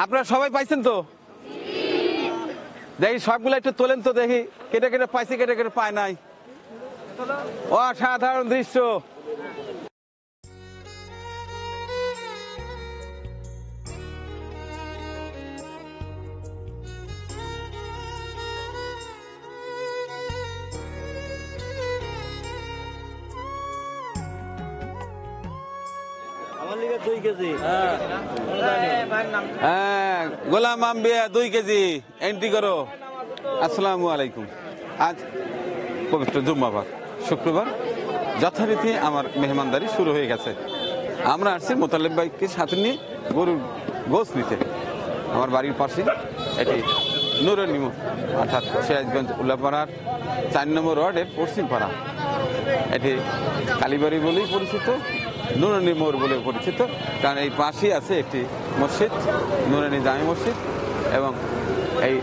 আপনারা সবাই পাইছেন তো? দেখি সবগুলো একটু তোলেন তো দেখি, কেটে কেটে পাইছে, কেটে কেটে পায় নাই। অসাধারণ দৃশ্য। হ্যাঁ, গোলাম আম্বিয়া 2 কেজি এন্ট্রি করো। আসসালামু আলাইকুম। আজ পবিত্র জুম্মাবার, শুক্রবার, যথারীতি আমার মেহমানদারি শুরু হয়ে গেছে। আমরা আসছি মোতালেব ভাইকে সাথে নিয়ে গরুর গোশ নিতে। আমার বাড়ির পাশে এটি নুরানি মোড়, অর্থাৎ সিরাজগঞ্জ উল্লাপাড়ার 4 নম্বর ওয়ার্ডের পশ্চিম পাড়া। এটি কালীবাড়ি বলেই পরিচিত, নুরানি মোড় বলে পরিচিত, কারণ এই পাশেই আছে একটি মসজিদ, নুরানি জামে মসজিদ, এবং এই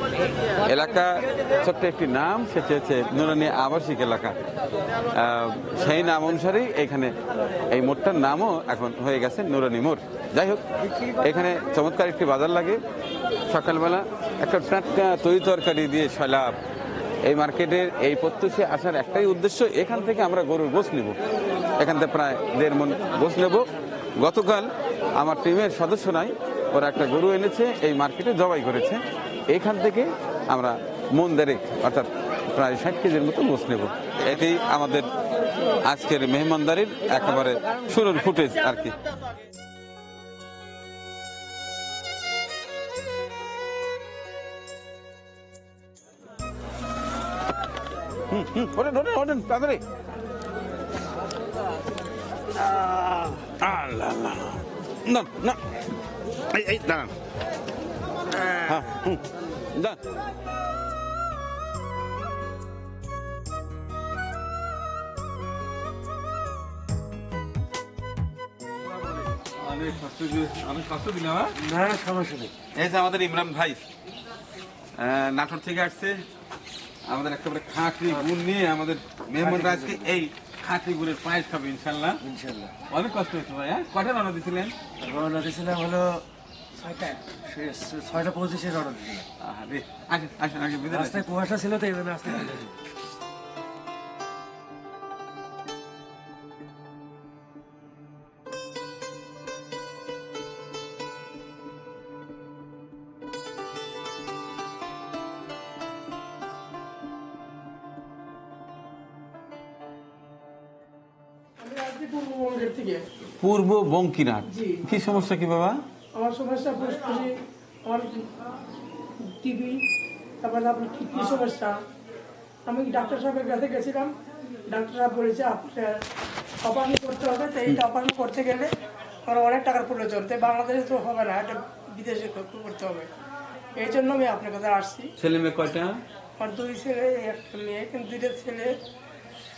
এলাকা ছোট্ট একটি নাম, সেটি হচ্ছে নুরানি আবাসিক এলাকা। সেই নাম অনুসারেই এখানে এই মোড়টার নামও এখন হয়ে গেছে নুরানি মোড়। যাই হোক, এখানে চমৎকার একটি বাজার লাগে। সকালবেলা একটা টাটকা তরি তরকারি দিয়ে সয়লাভ। এই মার্কেটের এই প্রত্যুষে আসার একটাই উদ্দেশ্য, এখান থেকে আমরা গরুর গোশ নেব। এখান থেকে প্রায় 1.5 মণ গোশ নেব। গতকাল আমার টিমের সদস্যরাই ওরা একটা গরু এনেছে, এই মার্কেটে জবাই করেছে। এখান থেকে আমরা মন 1.5, অর্থাৎ প্রায় 60 কেজির মতো গোশ নেব। এটি আমাদের আজকের মেহমানদারির একেবারে শুরুর ফুটেজ আর কি। ওঠেন তাড়াতাড়ি। না না, এই দাঁড়ান। হ্যাঁ, দাঁড়ান। অনেক কষ্ট দিলাম। না, সমস্যা নেই। এই যে আমাদের ইমরান ভাই নাটোর থেকে আসছে, আমাদের একেবারে খাঁটি গুড় নিয়ে আমাদের মেহমানরা আজকে এই খাঁটি গুড়ের পায়েস খাবে ইনশাল্লাহ। ইনশাল্লাহ। অনেক কষ্ট হয়েছে ভাই। কয়টা রওনা দিয়েছিলেন? রওনা দিয়েছিলাম হলো 6:25 রওনা দিয়েছিলাম। আসেন আগে বিদায়। রাস্তায় কুয়াশা ছিল তো, এই জন্য রাস্তায় পূর্ব বঙ্কিনাথ। কি সমস্যা কি বাবা? আমার সমস্যা ফুসফুসি, আমার টিবি, তারপরে আপনার কিডনি সমস্যা। আমি ডাক্তার সাহেবের কাছে গেছিলাম, ডাক্তার সাহেব বলেছে আপনার অপারেশন করতে হবে। তো এইটা অপারেশন করতে গেলে আমার অনেক টাকার প্রয়োজন, তাই বাংলাদেশে তো হবে না, এটা বিদেশে করতে হবে। এই জন্য আমি আপনার কাছে আসছি। ছেলে মেয়ে কয়টা? আমার 2 ছেলে, 1 মেয়ে, কিন্তু 2টা ছেলে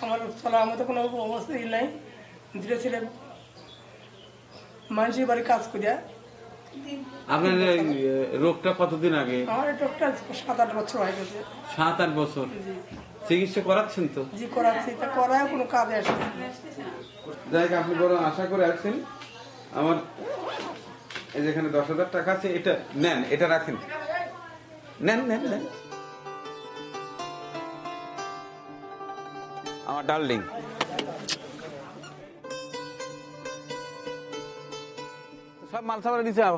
আমার চলার মতো কোনো অবস্থাই নাই। 2টা ছেলে মানুষের বাড়ি কাজ করিয়া। আপনার রোগটা কতদিন আগে? আমার এই রোগটা 7-8 বছর হয়ে গেছে। 7-8 বছর চিকিৎসা করাচ্ছেন তো? জি করাচ্ছি, তা করায় কোনো কাজে আসে না। যাই হোক, আপনি বড় আশা করে আসছেন। আমার এই যেখানে 10,000 টাকা আছে, এটা নেন, এটা রাখেন। নেন নেন নেন। আমার ডার্লিং, সব মাল সামার নিচে আও।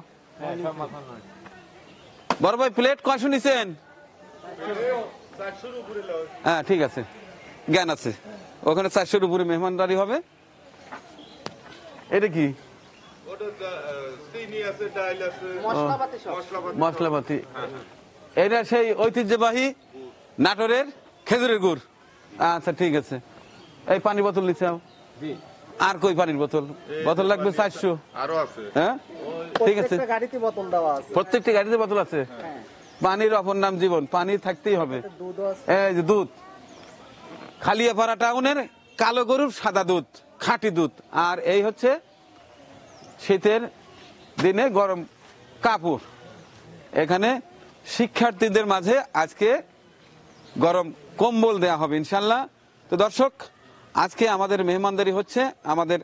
বড় ভাই প্লেট কয়শো নিছেন? হ্যাঁ ঠিক আছে, জ্ঞান আছে। ওখানে 400-র উপরে মেহমানদারি হবে। এটা কি? মশলাপাতি। এটা সেই ঐতিহ্যবাহী নাটোরের খেজুরের গুড়। আচ্ছা ঠিক আছে। এই পানি বোতল নিচে আও। আর কই পানির বোতল? বোতল লাগবে 400। হ্যাঁ ঠিক আছে, প্রত্যেকটা গাড়িতে বোতল আছে। পানির অপর নাম জীবন, পানি থাকতেই হবে। এই যে দুধ, খালিয়াপাড়া টাউনের কালো গরুর সাদা দুধ, খাঁটি দুধ। আর এই হচ্ছে শীতের দিনে গরম কাপড়। এখানে শিক্ষার্থীদের মাঝে আজকে গরম কম্বল দেয়া হবে ইনশাল্লাহ। তো দর্শক, আজকে আমাদের মেহমানদারি হচ্ছে আমাদের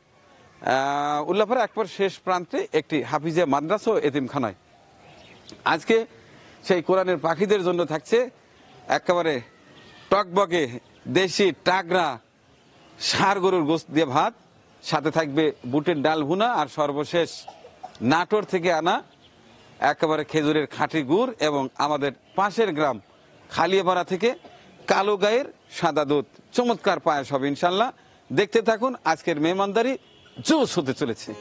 উল্লাপাড়া একবার শেষ প্রান্তে একটি হাফিজিয়া মাদ্রাসা ও এতিমখানায়। আজকে সেই কোরআনের পাখিদের জন্য থাকছে একেবারে টকবকে দেশি টাগরা ষাঁড় গরুর গোশত দিয়ে ভাত, সাথে থাকবে বুটের ডাল ভুনা, আর সর্বশেষ নাটোর থেকে আনা একেবারে খেজুরের খাঁটি গুড়, এবং আমাদের পাশের গ্রাম খালিয়াপাড়া থেকে কালো গায়ের সাদা দুধ। চমৎকার পায়েস হবে ইনশাল্লাহ। দেখতে থাকুন, আজকের মেহমানদারি জোশ হতে চলেছে।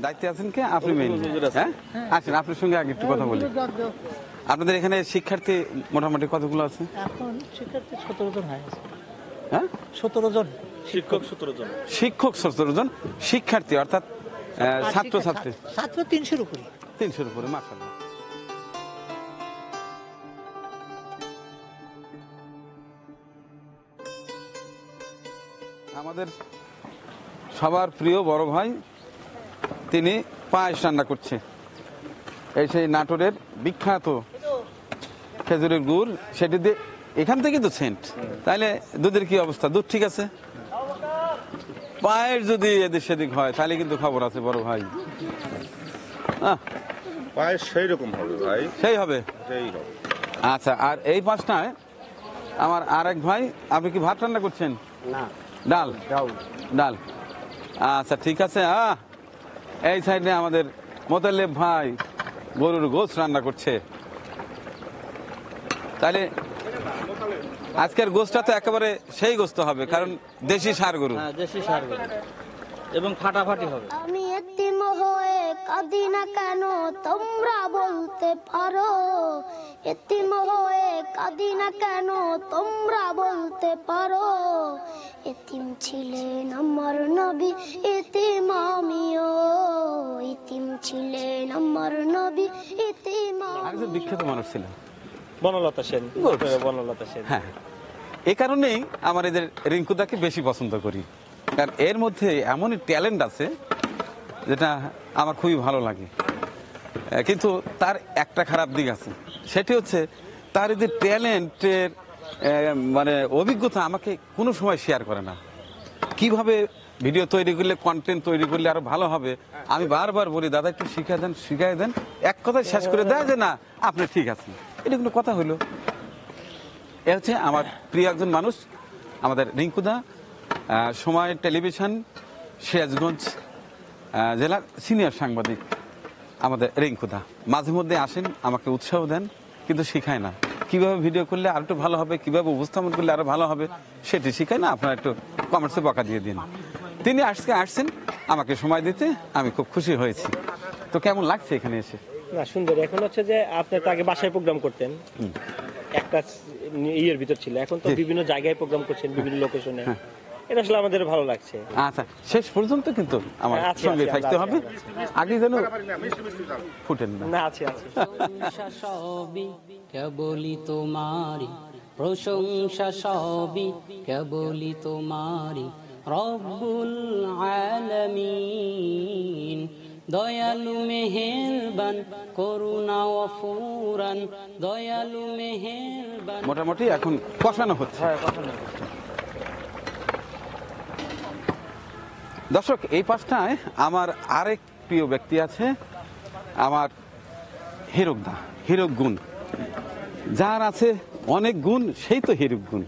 দায়িত্বে আছেন কে? আপনি মেইন। হ্যাঁ, আসেন, আপনার সঙ্গে আগে একটু কথা বলি। আপনাদের এখানে শিক্ষার্থী মোটামুটি কতগুলো আছে? এখন শিক্ষার্থী 17 জন হয়ে গেছে। হ্যাঁ, 17 জন। শিক্ষক 17 জন। শিক্ষক 17 জন, শিক্ষার্থী অর্থাৎ ছাত্রছাত্রী ছাত্র 300-র উপরে। 300-র উপরে, মাশাআল্লাহ। আমাদের সবার প্রিয় বড় ভাই, তিনি পায়েস রান্না করছে। এই সেই নাটোরের বিখ্যাত খেজুরের গুড়, সেটি দিয়ে এখান থেকে তো সেন্ট। তাহলে দুধের কি অবস্থা? দুধ ঠিক আছে? পায়েস যদি এদিক সেদিক হয় তাহলে কিন্তু খবর আছে বড় ভাই। পায়েস সেই রকম হবে ভাই, সেই হবে, সেই হবে। আচ্ছা, আর এই পাঁচটায় আমার আরেক ভাই, আপনি কি ভাত রান্না করছেন? না, ডাল। ডাল, আচ্ছা ঠিক আছে। এই সাইডে আমাদের মোতালেব ভাই গরুর গোশত রান্না করছে। তাহলে আজকের গোশতটা তো একেবারে সেই গোশত হবে, কারণ দেশি ষাঁড় গরু। হ্যাঁ, দেশি সার এবং ফাটাফাটি হবে। আমি এতিম হয়ে কাঁদি না কেন তোমরা বলতে পারো, এতিম হয়ে কাঁদি না কেন তোমরা বলতে পারো, এতিম ছিলেন আমার নবী এতিম আমিও, এতিম ছিলেন আমার নবী এতিম আরেকজন বিখ্যাত মানুষ ছিলেন বনলতা সেন। বনলতা সেন। হ্যাঁ, এই কারণেই আমার এদের রিঙ্কুদাকে বেশি পছন্দ করি, কারণ এর মধ্যে এমনই ট্যালেন্ট আছে যেটা আমার খুবই ভালো লাগে। কিন্তু তার একটা খারাপ দিক আছে, সেটি হচ্ছে তার এই যে ট্যালেন্টের মানে অভিজ্ঞতা আমাকে কোনো সময় শেয়ার করে না। কিভাবে ভিডিও তৈরি করলে, কন্টেন্ট তৈরি করলে আরো ভালো হবে, আমি বারবার বলি দাদা একটু শিখাই দেন, এক কথায় শেষ করে দেয় যে না আপনি ঠিক আছেন। এটা কোনো কথা হইলো? এ হচ্ছে আমার প্রিয় একজন মানুষ, আমাদের রিঙ্কুদা, সময় টেলিভিশন সিরাজগঞ্জ জেলার সিনিয়র সাংবাদিক। আমাদের রিঙ্কুদা মাঝে মধ্যে আসেন, আমাকে উৎসাহ দেন, কিন্তু শিখায় না কিভাবে ভিডিও করলে আর একটু ভালো হবে, কিভাবে উপস্থাপন করলে আরো ভালো হবে, সেটি শিখায় না। আপনারা একটু কমেন্টসে বকা দিয়ে দিন। তিনি আসছেন আমাকে সময় দিতে, আমি খুব খুশি হয়েছি। তো কেমন লাগছে এখানে এসে? না, সুন্দর। এখন হচ্ছে যে আপনি তো আগে বাসায় প্রোগ্রাম করতেন, একটা ইয়ের ভিতর ছিল, এখন তো বিভিন্ন জায়গায় প্রোগ্রাম করছেন, বিভিন্ন লোকেশনে। এটা আসলে আমাদের ভালো লাগছে। আচ্ছা, শেষ পর্যন্ত কিন্তু আমার আছে, সঙ্গে আছে, থাকতে আছে, হবে, আগে যেন ফুটেন না। না, আছে আছে। প্রশংসা সবই কেবলই তোমারি, প্রশংসা সবই কেবলই তোমারি, রব্বুল আলামিন। দয়ালু মেহেরবান করুণা গফুরান, দয়ালু মেহেরবান। মোটামুটি এখন কষানো হচ্ছে। দর্শক, এই পাশটায় আমার আরেক প্রিয় ব্যক্তি আছে, আমার হীরক গুণ, যার আছে অনেক গুণ সেই তো হীরক গুণ।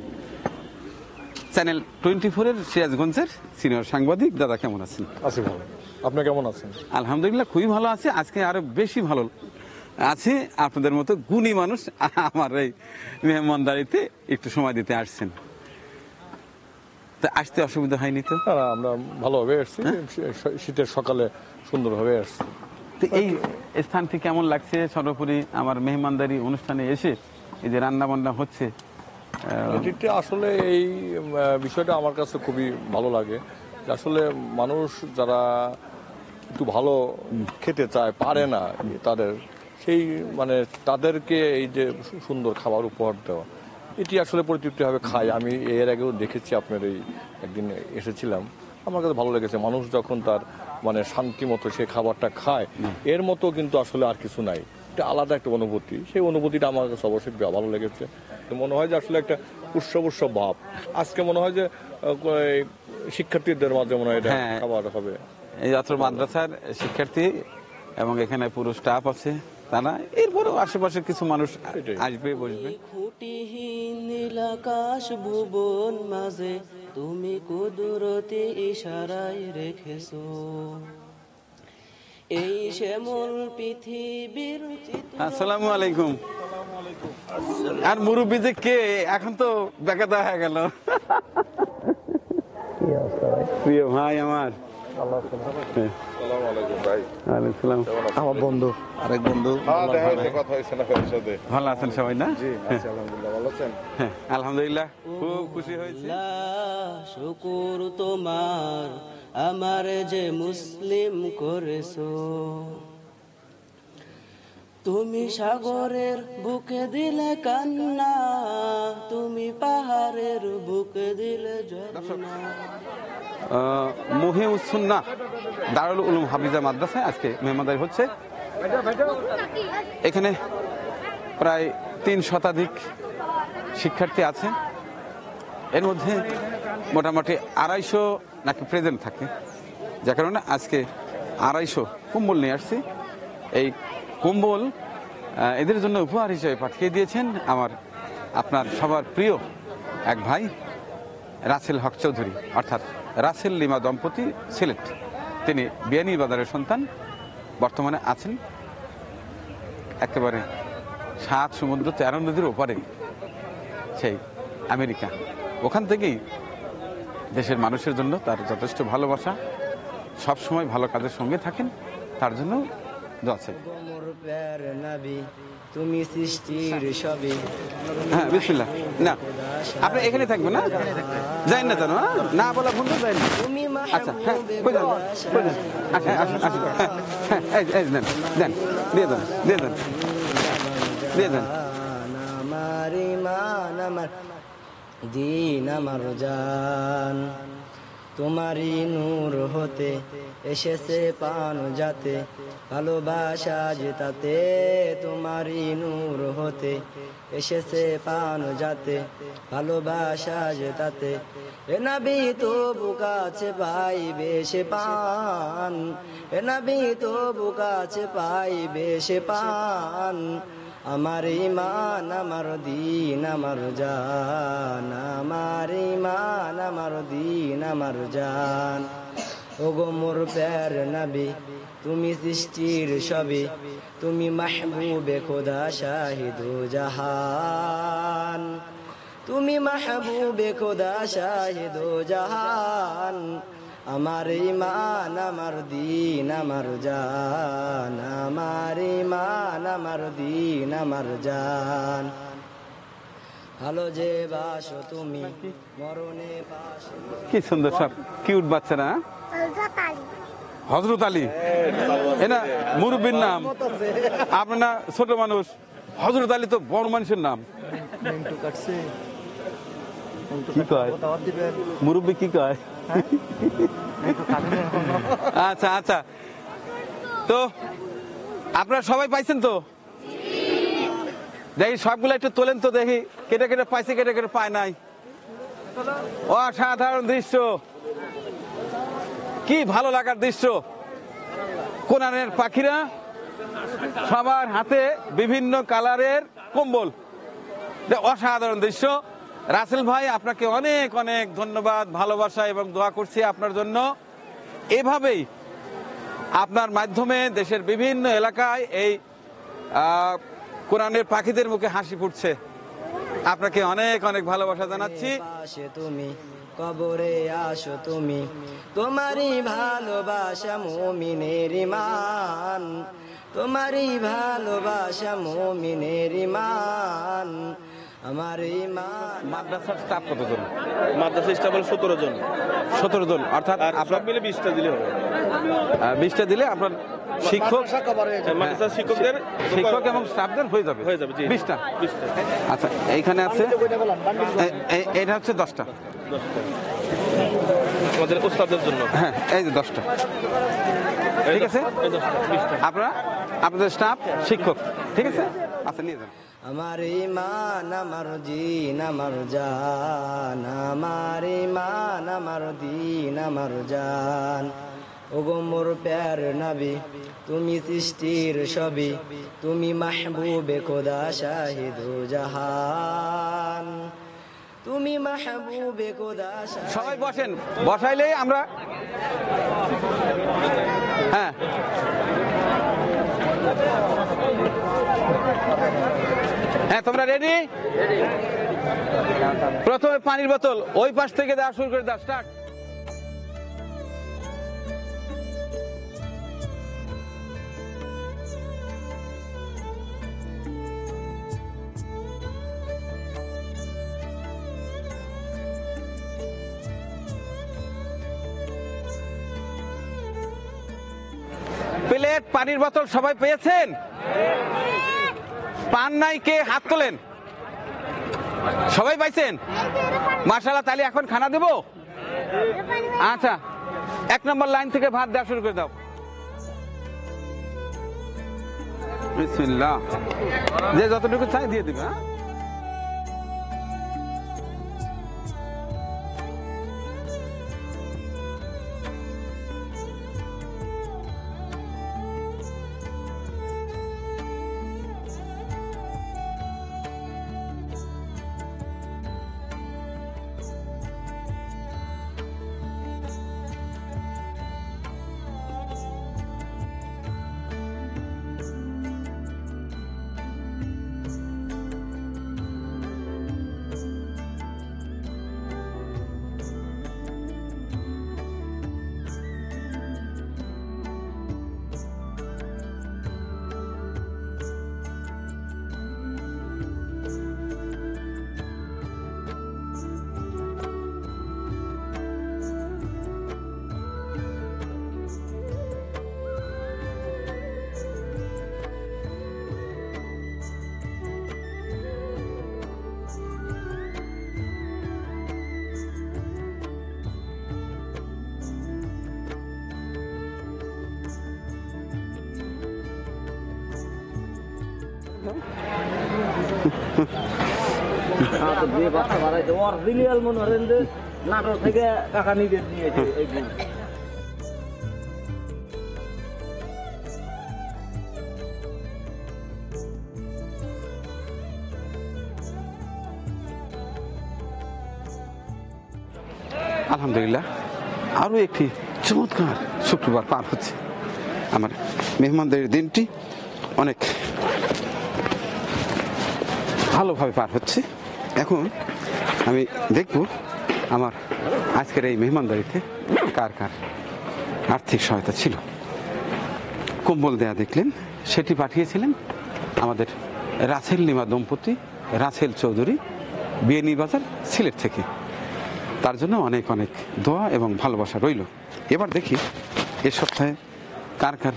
চ্যানেল 24-এর সিরাজগঞ্জের সিনিয়র সাংবাদিক দাদা, কেমন আছেন? আছি ভালো, আপনি কেমন আছেন? আলহামদুলিল্লাহ খুবই ভালো আছে। আজকে আরো বেশি ভালো আছে, আপনাদের মতো গুণী মানুষ আমার এই মেহমানদারিতে একটু সময় দিতে আসছেন। তা আসতে অসুবিধা হয়নি তো? না, আমরা ভালোভাবে আসছি, শীতের সকালে সুন্দরভাবে আসছি। তো এই স্থানটি কেমন লাগছে? সর্বোপরি আমার মেহমানদারি অনুষ্ঠানে এসে এই যে রান্না বান্না হচ্ছে, এটিতে আসলে এই বিষয়টা আমার কাছে খুবই ভালো লাগে। যে আসলে মানুষ যারা একটু ভালো খেতে চায়, পারে না, সেই তাদেরকে এই যে সুন্দর খাবার উপহার দেওয়া, এটি আসলে পরিতৃপ্তিভাবে খাই। আমি এর আগেও দেখেছি, আপনার এই একদিন এসেছিলাম, আমার কাছে ভালো লেগেছে। মানুষ যখন তার শান্তি মতো সে খাবারটা খায়, এর মতো কিন্তু আসলে আর কিছু নাই। এটা আলাদা একটা অনুভূতি, সেই অনুভূতিটা আমার কাছে অবশ্যই ভালো লেগেছে। মনে হয় যে আসলে একটা উৎসব ভাব। আজকে মনে হয় যে শিক্ষার্থীদের মাঝে মনে হয় এটা খাবার হবে। এই অত্র মাদ্রাসার শিক্ষার্থী এবং এখানে পুরো স্টাফ আছে, তারা এরপরেও আশেপাশে কিছু মানুষ আসবে, বসবে। খুঁটিহীন নীল আকাশ ভুবন মাঝে তুমি কুদরতি ইশারায় রেখেছো এই শ্যামল পৃথিবীর আসসালামু আলাইকুম। আর মুরব্বী যে কে, এখন তো বেকাদা হয়ে গেল। প্রিয় ভাই আমার, আমার বন্ধু, আরেক বন্ধু। ভালো আছেন সবাই? না, ভালো আছেন? হ্যাঁ আলহামদুলিল্লাহ, খুব খুশি হয়েছি। শুকুর তোমার আমার যে মুসলিম করেছো, তুমি সাগরের বুকে দিলে কান্না, তুমি পাহাড়ের বুকে দিলে ঝর্ণা। মুহিউসুন্নাহ দারুল উলুম হাফিজা মাদ্রাসায় আজকে মেহমানদারি হচ্ছে। এখানে প্রায় 3 শতাধিক শিক্ষার্থী আছে। এর মধ্যে মোটামুটি 250 নাকি প্রেজেন্ট থাকে, যার কারণে আজকে 250 কম্বল নিয়ে আসছি। এই কম্বল এদের জন্য উপহার হিসেবে পাঠিয়ে দিয়েছেন আপনার সবার প্রিয় এক ভাই রাসেল হক চৌধুরী, অর্থাৎ রাসেল লিমা দম্পতি সিলেট। তিনি বিয়ানীবাজারের সন্তান, বর্তমানে আছেন একেবারে 7 সমুদ্র 13 নদীর ওপারে, সেই আমেরিকা। ওখান থেকেই দেশের মানুষের জন্য তার যথেষ্ট ভালোবাসা, সবসময় ভালো কাজের সঙ্গে থাকেন, তার জন্য দোয়া চাই। তুমি সৃষ্টির সবই। হ্যাঁ বিসমিল্লাহ। না আপনি এখানে থাকবেন না, যাই না জানো, না বলা ভুল যায় না। আচ্ছা হ্যাঁ, আসেন আসেন আসেন, হ্যাঁ দেন দেন, দিয়ে দেন দিয়ে দেন দিয়ে দেন। আমার ইমান আমার দিন আমার জান, তোমারই নূর হতে এসেছে পান যাতে, ভালোবাসা যেতাতে তোমারই নূর হতে এসেছে পান যাতে, ভালোবাসা যেতাতে। এ নবী তবু কাছে পাইবে সে পান, এ নবী তবু কাছে পাইবে সে পান। আমার ইমান আমার দিন আমার জান, আমার ইমান আমার দিন আমার জান। ওগো মোর প্যার নবী তুমি সৃষ্টির সবই, তুমি মাহবুবে খোদা শাহিদু জাহান, তুমি মাহবুবে খোদা শাহিদু জাহান। আমার ইমান আমার দিন আমার জান, আমার ইমান আমার দিন আমার জান। ভালো যে বাসো তুমি মরণে বাসো। কি সুন্দর সব কিউট বাচ্চারা। হযরত আলী, এনা মুরব্বীর নাম, আপনার না ছোট মানুষ। হযরত আলী তো বড় মানুষের নাম। কি কয় মুরব্বী, কি কয়? আচ্ছা আচ্ছা, তো আপনারা সবাই পাইছেন তো? দেখি সবগুলো একটু তোলেন তো, দেখি কেটে কেটে পাইছে, কেটে কেটে পায় নাই। অসাধারণ দৃশ্য, কি ভালো লাগার দৃশ্য। কোরআনের পাখিরা সবার হাতে বিভিন্ন কালারের কম্বল, অসাধারণ দৃশ্য। রাসেল ভাই, আপনাকে অনেক অনেক ধন্যবাদ, ভালোবাসা এবং দোয়া করছি আপনার জন্য। এভাবেই আপনার মাধ্যমে দেশের বিভিন্ন এলাকায় এই কোরআনের পাখিদের মুখে হাসি ফুটছে। আপনাকে অনেক অনেক ভালোবাসা জানাচ্ছি। পাশে তুমি, কবরে আসো তুমি, তোমারই ভালোবাসা মুমিনের ঈমান, তোমারই ভালোবাসা মুমিনের ঈমান, আমার ঈমান। মাদ্রাসার স্টাফ কতজন? মাদ্রাসা স্টাফ হলো 17 জন। 17 জন, অর্থাৎ আর সব মিলে 20টা দিলে হবে। 20টা দিলে আপনার শিক্ষক, মাদ্রাসার শিক্ষকদের, শিক্ষক এবং স্টাফদের হয়ে যাবে হয়ে যাবে, জি। 20টা। 20টা। আচ্ছা, এইখানে আছে, এটা হচ্ছে 10টা। 10টা আমাদের ওস্তাদের জন্য। হ্যাঁ, এই যে 10টা, ঠিক আছে। আপনারা, আপনাদের স্টাফ, শিক্ষক, ঠিক আছে। আচ্ছা, নিয়ে যান। আমার ঈমান আমার দিন আমার জান, আমার ঈমান আমার দিন আমার জান, ওগো মোর প্যার নবী, তুমি সৃষ্টির সবই, তুমি মাহবুবে খোদা শাহিদু জাহান, তুমি মাহবুবে খোদা। সবাই বসেন, বসাইলেই আমরা, হ্যাঁ, হ্যাঁ, তোমরা রেডি? প্রথমে পানির বোতল ওই পাশ থেকে দেওয়া শুরু করে দাও, স্টার্ট। প্লেট, পানির বোতল সবাই পেয়েছেন? পান নাই কে? হাত তোলেন। সবাই পাইছেন? মাশাআল্লাহ, তাহলে এখন খানা দেব। আচ্ছা, 1 নম্বর লাইন থেকে ভাত দেওয়া শুরু করে দাও। বিসমিল্লাহ। যে যতটুকু চাই দিয়ে দিবে। হ্যাঁ, নাটোর থেকে কাকা নিজে নিয়েছে এই গুণ। আলহামদুলিল্লাহ, আরো একটি চমৎকার শুক্রবার পার হচ্ছে। আমার মেহমানদের দিনটি অনেক ভালোভাবে পার হচ্ছে। এখন আমি দেখব আমার আজকের এই মেহমানদারিতে কার কার আর্থিক সহায়তা ছিল। কম্বল দেয়া দেখলেন, সেটি পাঠিয়েছিলেন আমাদের রাসেল লিমা দম্পতি, রাসেল চৌধুরী, বিয়ানীবাজার, সিলেট থেকে। তার জন্য অনেক অনেক দোয়া এবং ভালোবাসা রইল। এবার দেখি এ সপ্তাহে কার কার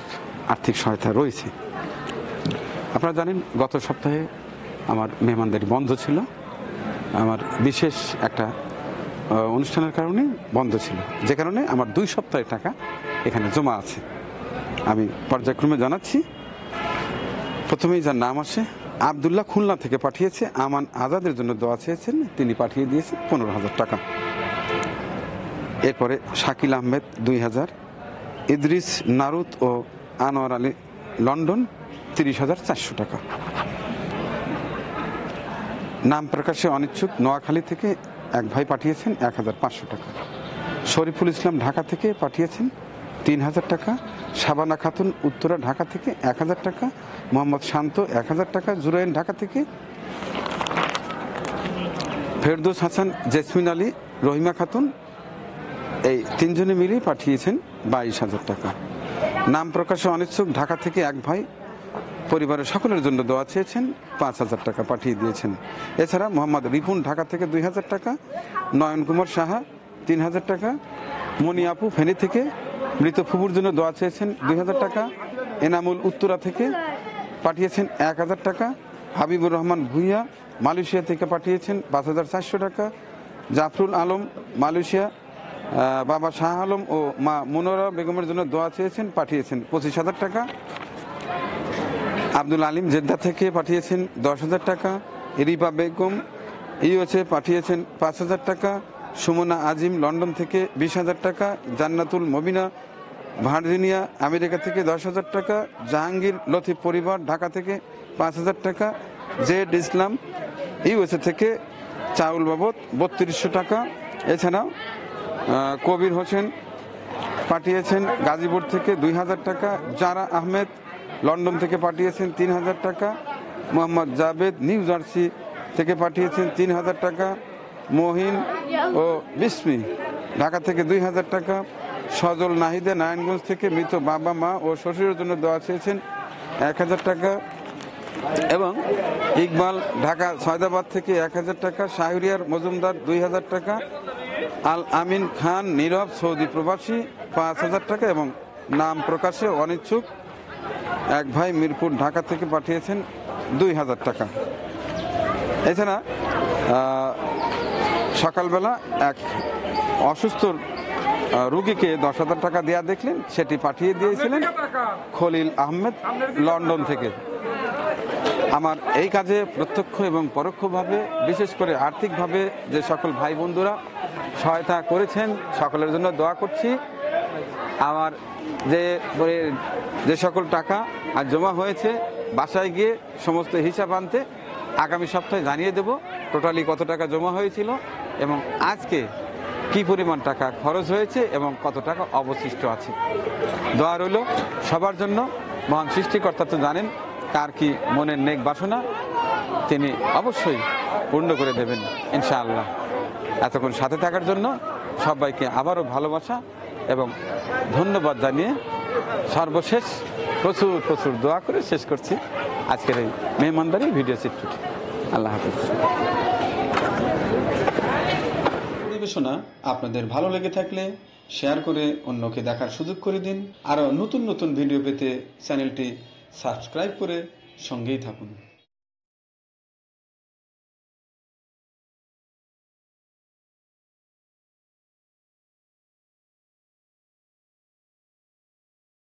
আর্থিক সহায়তা রয়েছে। আপনারা জানেন, গত সপ্তাহে আমার মেহমানদারি বন্ধ ছিল। আমার বিশেষ একটা অনুষ্ঠানের কারণে বন্ধ ছিল, যে কারণে আমার 2 সপ্তাহের টাকা এখানে জমা আছে। আমি পর্যায়ক্রমে জানাচ্ছি। প্রথমেই যার নাম আসে, আবদুল্লাহ খুলনা থেকে পাঠিয়েছে। আমান আজাদের জন্য দোয়া চেয়েছেন, তিনি পাঠিয়ে দিয়েছেন 15,000 টাকা। এরপরে শাকিল আহমেদ 2,000, ইদ্রিস নারুত ও আনোয়ার আলী লন্ডন 30,400 টাকা। নাম প্রকাশে অনিচ্ছুক নোয়াখালী থেকে এক ভাই পাঠিয়েছেন 1,500 টাকা। শরীফুল ইসলাম ঢাকা থেকে পাঠিয়েছেন 3,000 টাকা। শাবানা খাতুন উত্তরা ঢাকা থেকে 1,000 টাকা। মোহাম্মদ শান্ত 1,000 টাকা। জুরাইন ঢাকা থেকে। ফেরদৌস হাসান, জেসমিন আলী, রহিমা খাতুন এই তিনজনে মিলে পাঠিয়েছেন 22,000 টাকা। নাম প্রকাশে অনিচ্ছুক ঢাকা থেকে এক ভাই পরিবারের সকলের জন্য দোয়া চেয়েছেন, 5,000 টাকা পাঠিয়ে দিয়েছেন। এছাড়া মোহাম্মদ রিপুন ঢাকা থেকে 2,000 টাকা। নয়ন কুমার সাহা 3,000 টাকা। মনি আপু ফেনী থেকে মৃত ফুপুর জন্য দোয়া চেয়েছেন 2,000 টাকা। এনামুল উত্তরা থেকে পাঠিয়েছেন 1,000 টাকা। হাবিবুর রহমান ভুইয়া মালয়েশিয়া থেকে পাঠিয়েছেন 5,400 টাকা। জাফরুল আলম মালয়েশিয়া বাবা শাহ আলম ও মা মনোরা বেগমের জন্য দোয়া চেয়েছেন, পাঠিয়েছেন 25,000 টাকা। আব্দুল আলিম জেদ্দা থেকে পাঠিয়েছেন 10,000 টাকা। রিপা বেগম ইউএসএ পাঠিয়েছেন 5,000 টাকা। সুমনা আজিম লন্ডন থেকে 20,000 টাকা। জান্নাতুল মবিনা ভার্জিনিয়া আমেরিকা থেকে 10,000 টাকা। জাহাঙ্গীর লতিফ পরিবার ঢাকা থেকে 5,000 টাকা। জেড ইসলাম ইউএসএ থেকে চাউল বাবদ 3200 টাকা। এছাড়াও কবির হোসেন পাঠিয়েছেন গাজীপুর থেকে 2,000 টাকা। জারা আহমেদ লন্ডন থেকে পাঠিয়েছেন 3,000 টাকা। মোহাম্মদ জাভেদ নিউ জার্সি থেকে পাঠিয়েছেন 3,000 টাকা। মহিন ও বিস্মি ঢাকা থেকে 2,000 টাকা। সজল নাহিদে নারায়ণগঞ্জ থেকে মৃত বাবা মা ও শ্বশুরের জন্য দেওয়া চেয়েছেন 1,000 টাকা। এবং ইকবাল ঢাকা সয়দাবাদ থেকে 1,000 টাকা। শাহরিয়ার মজুমদার 2,000 টাকা। আল আমিন খান নীরব সৌদি প্রবাসী 5,000 টাকা। এবং নাম প্রকাশে অনিচ্ছুক এক ভাই মিরপুর ঢাকা থেকে পাঠিয়েছেন 2,000 টাকা। এছাড়া সকালবেলা এক অসুস্থ রুগীকে 10,000 টাকা দেওয়া দেখলেন, সেটি পাঠিয়ে দিয়েছিলেন খলিল আহমেদ লন্ডন থেকে। আমার এই কাজে প্রত্যক্ষ এবং পরোক্ষভাবে বিশেষ করে আর্থিকভাবে যে সকল ভাই বন্ধুরা সহায়তা করেছেন সকলের জন্য দোয়া করছি। আমার যে সকল টাকা আর জমা হয়েছে বাসায় গিয়ে সমস্ত হিসাব আনতে আগামী সপ্তাহে জানিয়ে দেব টোটালি কত টাকা জমা হয়েছিল এবং আজকে কি পরিমাণ টাকা খরচ হয়েছে এবং কত টাকা অবশিষ্ট আছে। দোয়া রইল সবার জন্য। মহান সৃষ্টিকর্তা তো জানেন কার কি মনের নেক বাসনা, তিনি অবশ্যই পূর্ণ করে দেবেন ইনশাআল্লাহ। এতক্ষণ সাথে থাকার জন্য সবাইকে আবারও ভালোবাসা এবং ধন্যবাদ জানিয়ে সর্বশেষ প্রচুর প্রচুর দোয়া করে শেষ করছি আজকের এই মেহমানদারি ভিডিও চিত্রটি। আল্লাহ হাফেজ। পরিবেশনা আপনাদের ভালো লেগে থাকলে শেয়ার করে অন্যকে দেখার সুযোগ করে দিন। আরও নতুন নতুন ভিডিও পেতে চ্যানেলটি সাবস্ক্রাইব করে সঙ্গেই থাকুন।